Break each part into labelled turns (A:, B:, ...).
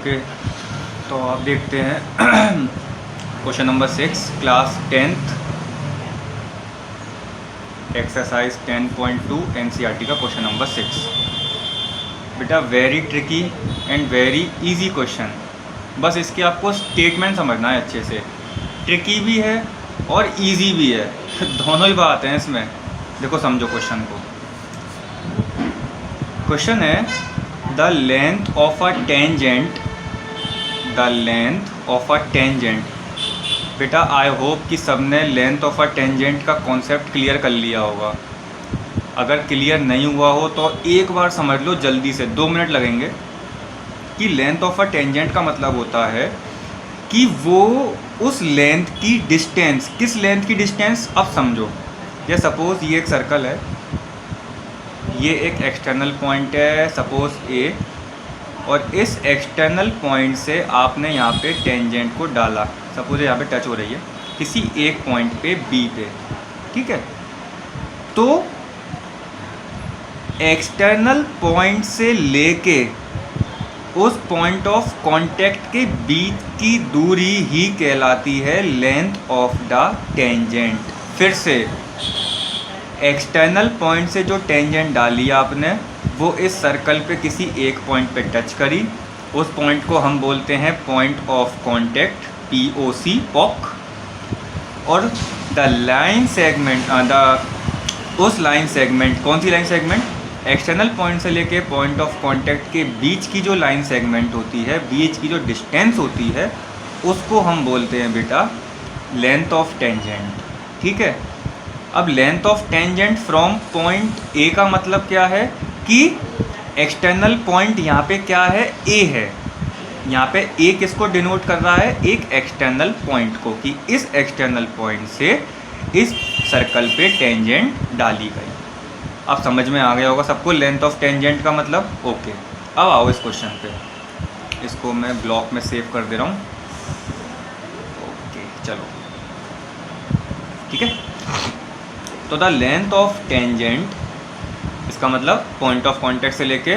A: Okay, तो आप देखते हैं question number 6 class 10th exercise 10.2 NCERT का क्वेश्चन नंबर 6। बेटा very tricky and very easy question, बस इसके आपको स्टेटमेंट समझना है अच्छे से। ट्रिकी भी है और इजी भी है दोनों ही बात हैं इसमें। देखो समझो क्वेश्चन को। क्वेश्चन है the length of a tangent, the length of a tangent. बेटा आई होप कि सबने लेंथ ऑफ अ टेंजेंट का कॉन्सेप्ट क्लियर कर लिया होगा। अगर क्लियर नहीं हुआ हो तो एक बार समझ लो जल्दी से, 2 मिनट लगेंगे। कि लेंथ ऑफ अ टेंजेंट का मतलब होता है कि वो उस लेंथ की डिस्टेंस, किस लेंथ की डिस्टेंस, अब समझो। या सपोज़ ये एक सर्कल है, ये एक एक्सटर्नल पॉइंट है सपोज़ ए, और इस एक्सटर्नल पॉइंट से आपने यहाँ पे टेंजेंट को डाला। सपोज यहाँ पे टच हो रही है किसी एक पॉइंट पे बी पे, ठीक है। तो एक्सटर्नल पॉइंट से लेके उस पॉइंट ऑफ कांटेक्ट के बीच की दूरी ही कहलाती है लेंथ ऑफ द टेंजेंट। फिर से एक्सटर्नल पॉइंट से जो टेंजेंट डाली आपने वो इस सर्कल पे किसी एक पॉइंट पे टच करी, उस पॉइंट को हम बोलते हैं point of contact, POC, POC। और द लाइन सेगमेंट, उस लाइन सेगमेंट, कौन सी लाइन सेगमेंट, एक्सटर्नल पॉइंट से लेके पॉइंट ऑफ कांटेक्ट के बीच की जो लाइन सेगमेंट होती है, बीच की जो डिस्टेंस होती है, उसको हम बोलते हैं बेटा लेंथ ऑफ टेंजेंट, ठीक है। अब length of tangent from point ए का मतलब क्या है कि एक्सटर्नल पॉइंट यहाँ पे क्या है, ए है। यहाँ पे ए किसको डिनोट कर रहा है, एक एक्सटर्नल पॉइंट को, कि इस एक्सटर्नल पॉइंट से इस सर्कल पे टेंजेंट डाली गई। अब समझ में आ गया होगा सबको लेंथ ऑफ टेंजेंट का मतलब। ओके, अब आओ इस क्वेश्चन पे। इसको मैं ब्लॉक में सेव कर दे रहा हूँ। ओके चलो, ठीक है। तो द लेंथ ऑफ टेंजेंट, इसका मतलब पॉइंट ऑफ कांटेक्ट से लेके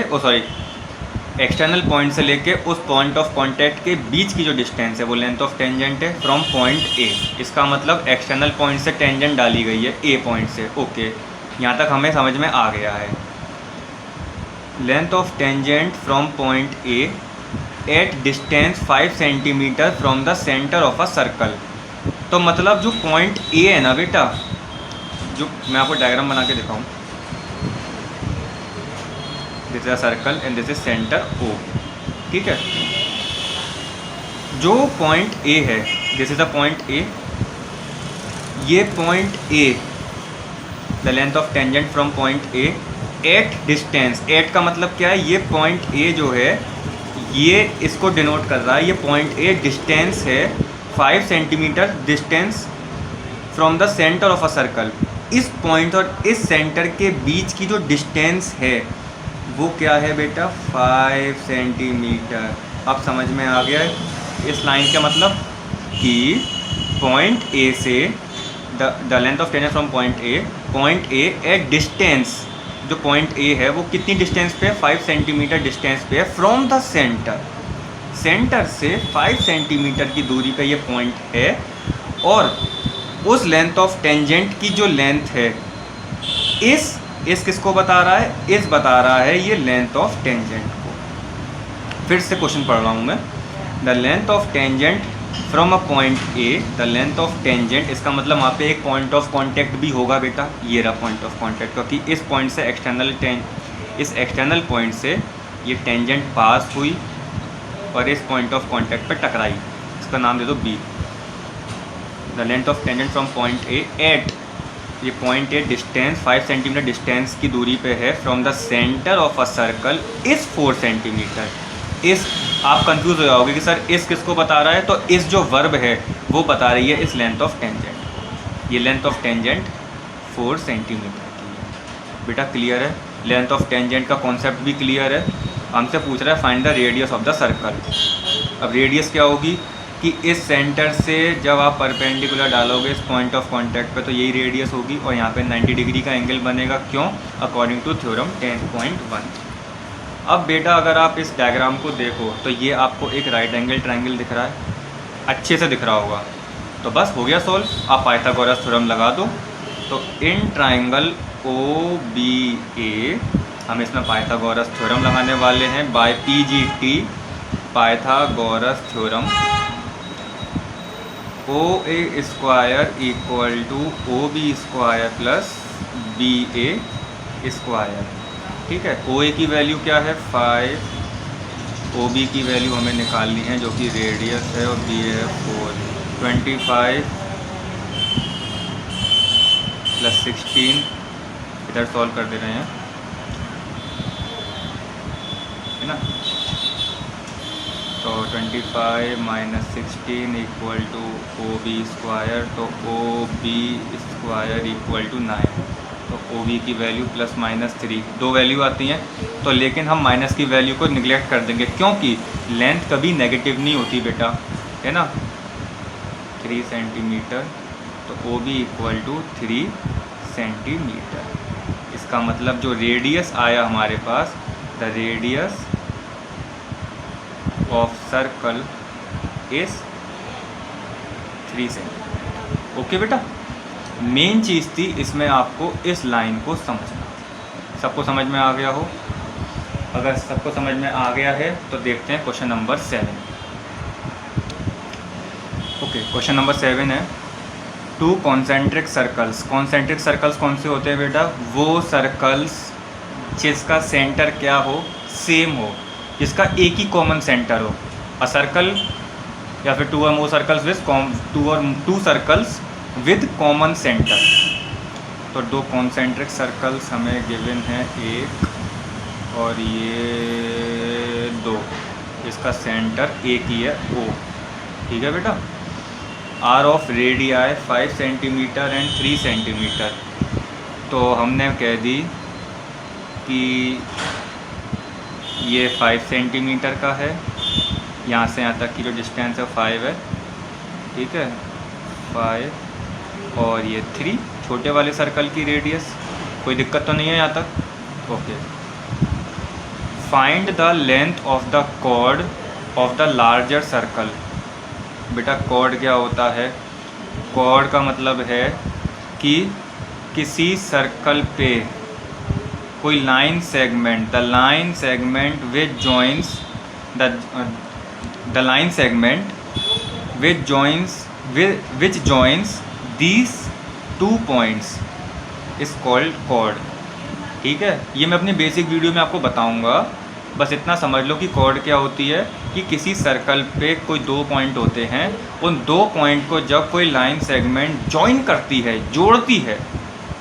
A: एक्सटर्नल पॉइंट से लेके उस पॉइंट ऑफ कांटेक्ट के बीच की जो डिस्टेंस है वो लेंथ ऑफ टेंजेंट है फ्रॉम पॉइंट ए। इसका मतलब एक्सटर्नल पॉइंट से टेंजेंट डाली गई है ए पॉइंट से। ओके, यहाँ तक हमें समझ में आ गया है। Length of tangent from point A at distance 5 centimetre from the centre of a circle. तो मतलब जो पॉइंट ए है ना बेटा, जो मैं आपको डायग्राम बना के दिखाऊँ, this is a circle and this is centre O, ठीक है। जो पॉइंट A है, this is a point A, ये point A, the length of tangent from point A at distance, at का मतलब क्या है, ये पॉइंट A जो है ये इसको डिनोट कर रहा है, ये पॉइंट A डिस्टेंस है 5 centimetre distance from the centre of a circle. इस पॉइंट और इस सेंटर के बीच की जो डिस्टेंस है वो क्या है बेटा, 5 सेंटीमीटर। अब समझ में आ गया है इस लाइन का मतलब कि पॉइंट ए से the length of tangent from point A at distance, जो पॉइंट ए है वो कितनी डिस्टेंस पे है, 5 सेंटीमीटर डिस्टेंस पे है फ्रॉम द सेंटर। सेंटर से 5 सेंटीमीटर की दूरी पे ये पॉइंट है, और उस लेंथ ऑफ टेंजेंट की जो लेंथ है, इस किसको बता रहा है, इस बता रहा है ये लेंथ ऑफ टेंजेंट को। फिर से क्वेश्चन पढ़ रहा हूँ मैं। The length of tangent from a point A, the length of tangent, इसका मतलब वहाँ पे एक पॉइंट ऑफ कांटेक्ट भी होगा बेटा, ये रहा पॉइंट ऑफ कांटेक्ट, क्योंकि इस पॉइंट से इस एक्सटर्नल पॉइंट से ये टेंजेंट पास हुई और इस पॉइंट ऑफ कांटेक्ट पे टकराई, इसका नाम दे दो B। The length of tangent from point A at, ये point A distance 5 centimetre distance की दूरी पे है from the centre of a circle इस 4 सेंटीमीटर। इस आप कंफ्यूज हो जाओगे कि सर इस किसको बता रहा है, तो इस जो वर्ब है वो बता रही है इस लेंथ ऑफ टेंजेंट। ये लेंथ ऑफ टेंजेंट 4 सेंटीमीटर की है बेटा, क्लियर है। लेंथ ऑफ टेंजेंट का कॉन्सेप्ट भी क्लियर है। हमसे पूछ रहा है find the radius of the circle. अब रेडियस क्या होगी कि इस सेंटर से जब आप परपेंडिकुलर डालोगे इस पॉइंट ऑफ कांटेक्ट पे तो यही रेडियस होगी, और यहाँ पे 90 डिग्री का एंगल बनेगा। क्यों, अकॉर्डिंग टू थ्योरम 10.1। अब बेटा अगर आप इस डायग्राम को देखो तो ये आपको एक राइट एंगल ट्रायंगल दिख रहा है, अच्छे से दिख रहा होगा। तो बस हो गया सॉल्व, आप पाइथागोरस थ्योरम लगा दो। तो इन ट्रायंगल OBA हम इसमें पाइथागोरस थ्योरम लगाने वाले हैं by PGT, Pythagoras theorem. OA square equal to OB square plus BA square. ठीक है, OA की वैल्यू क्या है 5, OB की वैल्यू हमें निकालनी है जो कि रेडियस है, और BA है 4। 25 प्लस 16 इधर सॉल्व कर दे रहे हैं, है ना। तो 25 minus 16 equal to OB square, तो OB स्क्वायर इक्वल टू 9। तो OB की वैल्यू प्लस माइनस 3, दो वैल्यू आती हैं। तो लेकिन हम माइनस की वैल्यू को निगलेक्ट कर देंगे क्योंकि लेंथ कभी नेगेटिव नहीं होती बेटा, है ना। 3 सेंटीमीटर, तो OB इक्वल टू 3 सेंटीमीटर। इसका मतलब जो रेडियस आया हमारे पास, the radius of circle is 3 centimetre. Okay बेटा, मेन चीज़ थी इसमें आपको इस लाइन को समझना। सबको समझ में आ गया हो? अगर सबको समझ में आ गया है तो देखते हैं question number 7। Okay, question number 7 है, 2 कॉन्सेंट्रिक सर्कल्स। कॉन्सेंट्रिक सर्कल्स कौन से होते हैं बेटा? वो सर्कल्स जिसका सेंटर क्या हो, सेम हो, जिसका एक ही कॉमन सेंटर हो। अ सर्कल या फिर 2 or more circles with 2 circles with common centre. तो 2 कॉन्सेंट्रिक सर्कल्स हमें गिवन है, एक और ये 2, इसका सेंटर एक ही है O। ठीक है बेटा। Are of radii 5 centimetre and 3 centimetre. तो हमने कह दी कि ये 5 सेंटीमीटर का है, यहाँ से यहाँ तक की जो डिस्टेंस है 5 है। ठीक है, 5 और ये 3 छोटे वाले सर्कल की रेडियस। कोई दिक्कत तो नहीं है यहाँ तक? Okay. Find the length of the chord of the larger circle. बेटा कॉर्ड क्या होता है? कॉर्ड का मतलब है कि किसी सर्कल पे कोई line segment, the line segment which joins the line segment which joins these 2 points is called chord. ठीक है, ये मैं अपनी बेसिक वीडियो में आपको बताऊंगा। बस इतना समझ लो कि कॉर्ड क्या होती है कि किसी सर्कल पे कोई 2 पॉइंट होते हैं, उन 2 पॉइंट को जब कोई लाइन सेगमेंट जॉइन करती है, जोड़ती है,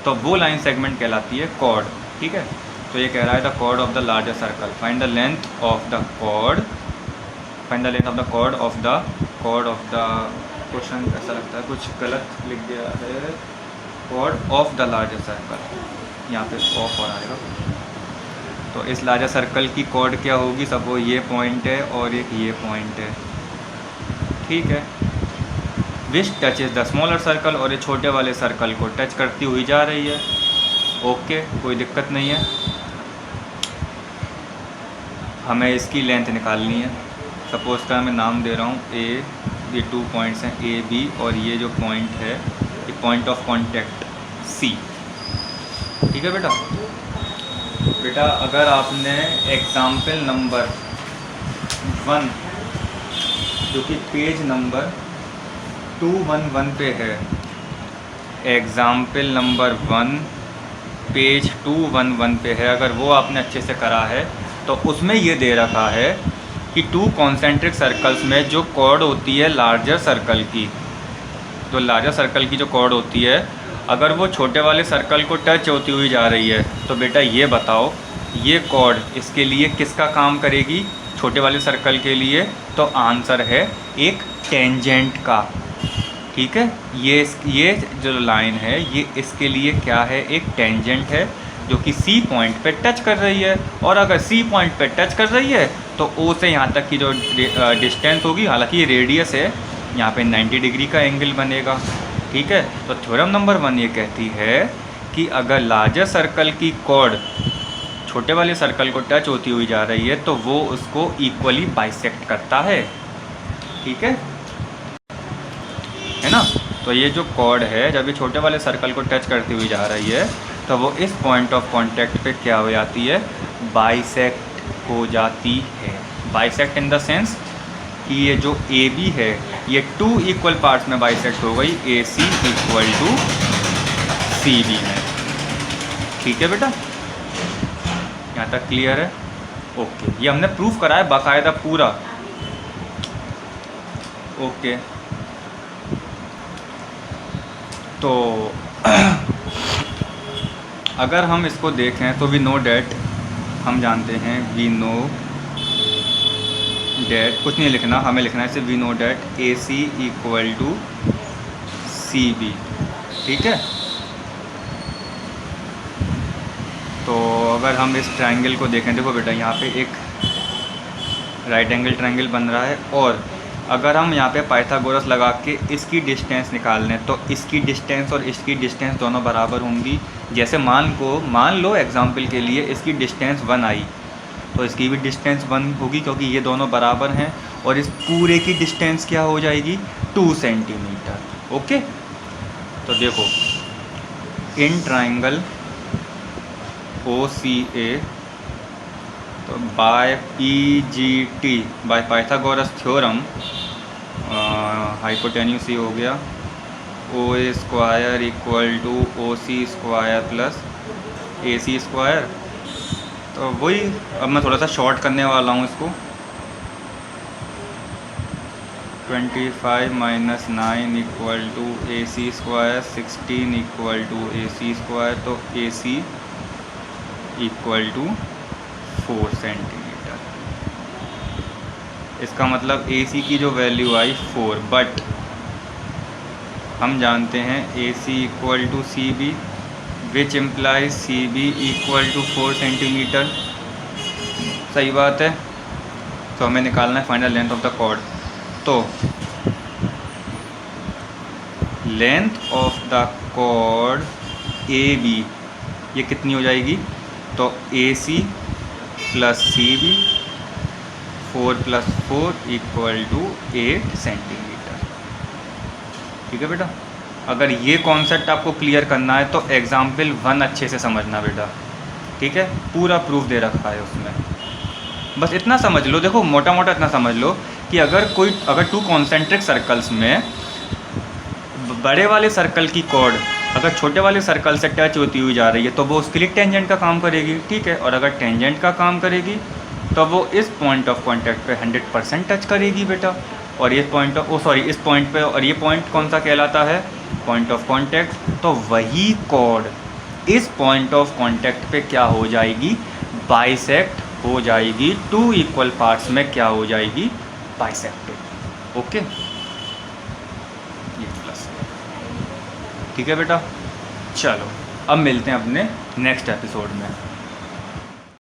A: तो वो लाइन सेगमेंट कहलाती है कॉर्ड। ठीक है, तो ये कह रहा है the chord of the larger circle. Find the length of the chord, find the length of the chord of the question ऐसा लगता है कुछ गलत लिख दिया है, chord of the larger circle, यहाँ पे ऑफ और आएगा। तो इस लार्जर सर्कल की कॉर्ड क्या होगी? सपोज ये पॉइंट है और एक ये पॉइंट है। ठीक है, विच touch is the smaller circle, और ये छोटे वाले सर्कल को टच करती हुई जा रही है। ओके, कोई दिक्कत नहीं है। हमें इसकी लेंथ निकालनी है। सपोज का मैं नाम दे रहा हूँ A, ये 2 पॉइंट्स हैं A B, और ये जो पॉइंट है ये पॉइंट ऑफ कॉन्टैक्ट C। ठीक है बेटा। बेटा अगर आपने एग्ज़ाम्पल नंबर 1 जो कि पेज नंबर 211 पे है, एग्ज़ाम्पल नंबर 1 पेज 211 पे है, अगर वो आपने अच्छे से करा है तो उसमें ये दे रखा है कि 2 कॉन्सेंट्रिक सर्कल्स में जो कॉर्ड होती है लार्जर सर्कल की, तो लार्जर सर्कल की जो कॉर्ड होती है, अगर वो छोटे वाले सर्कल को टच होती हुई जा रही है, तो बेटा ये बताओ ये कॉर्ड इसके लिए किसका काम करेगी? छोटे वाले सर्कल के लिए। तो आंसर है एक टेंजेंट का। ठीक है, ये जो लाइन है ये इसके लिए क्या है? एक टेंजेंट है जो कि C पॉइंट पे टच कर रही है, और अगर C पॉइंट पे टच कर रही है तो O से यहाँ तक की जो डिस्टेंस होगी, हालांकि ये रेडियस है, यहाँ पे 90 डिग्री का एंगल बनेगा। ठीक है, तो थ्योरम नंबर 1 ये कहती है कि अगर लार्जर सर्कल की कॉर्ड छोटे वाले सर्कल को टच होती हुई जा रही है तो वो उसको इक्वली बाइसेक्ट करता है, ठीक है ना। तो ये जो कॉर्ड है जब ये छोटे वाले सर्कल को टच करती हुई जा रही है तो वो इस पॉइंट ऑफ कांटेक्ट पे क्या हो जाती है, बाइसेक्ट हो जाती है। बाइसेक्ट इन द सेंस कि ये जो ए बी है ये 2 इक्वल पार्ट्स में बाइसेक्ट हो गई, ए C equal to C B में, ठीक है बेटा, यहाँ तक क्लियर है। ओके, ये हमने प्रूफ करा है बाकायदा पूरा। ओके तो अगर हम इसको देखें तो वी नो डैट, हम जानते हैं वी नो डैट, कुछ नहीं लिखना, हमें लिखना है सिर्फ we know that A C equal to C B, ठीक है। तो अगर हम इस ट्रायंगल को देखें, देखो बेटा यहाँ पे एक राइट एंगल ट्रायंगल बन रहा है और अगर हम यहाँ पे पाइथागोरस लगा के इसकी डिस्टेंस निकाल लें तो इसकी डिस्टेंस और इसकी डिस्टेंस दोनों बराबर होंगी। जैसे मान लो एग्जांपल के लिए इसकी डिस्टेंस 1 आई तो इसकी भी डिस्टेंस 1 होगी क्योंकि ये दोनों बराबर हैं, और इस पूरे की डिस्टेंस क्या हो जाएगी, 2 सेंटीमीटर। ओके, तो देखो in triangle O C A, तो by PGT, by Pythagoras theorem, hypotenuse हो गया, O A square equal to O C square plus A C square. तो वही अब मैं थोड़ा सा शॉर्ट करने वाला हूँ इसको, 25 minus 9 equal to A C square, 16 equal to A C square, तो A C equal to 4 centimetre. इसका मतलब ए सी की जो वैल्यू आई 4, बट हम जानते हैं A C equal to C B which implies C B equal to 4 centimetre. सही बात है। तो हमें निकालना है final length of the chord. तो length of the chord A B ये कितनी हो जाएगी, तो A C plus C B, 4 + 4 equal to 8 centimetre. ठीक है बेटा, अगर ये कॉन्सेप्ट आपको क्लियर करना है तो एग्जाम्पल 1 अच्छे से समझना बेटा, ठीक है। पूरा प्रूफ दे रखा है उसमें, बस इतना समझ लो। देखो मोटा मोटा इतना समझ लो कि अगर 2 कॉन्सेंट्रिक सर्कल्स में बड़े वाले सर्कल की कॉर्ड अगर छोटे वाले सर्कल से टच होती हुई जा रही है तो वो उसके लिए टेंजेंट का काम करेगी, ठीक है। और अगर टेंजेंट का काम करेगी तो वो इस पॉइंट ऑफ कांटेक्ट पे 100% टच करेगी बेटा। और ये पॉइंट इस पॉइंट पे, और ये पॉइंट कौन सा कहलाता है, पॉइंट ऑफ कांटेक्ट। तो वही कॉर्ड इस पॉइंट ऑफ कांटेक्ट पे क्या हो जाएगी, बाइसेक्ट हो जाएगी। 2 इक्वल पार्ट्स में क्या हो जाएगी, बाइसेक्टेड। ओके, ये प्लस, ठीक है बेटा। चलो अब मिलते हैं अपने नेक्स्ट एपिसोड में।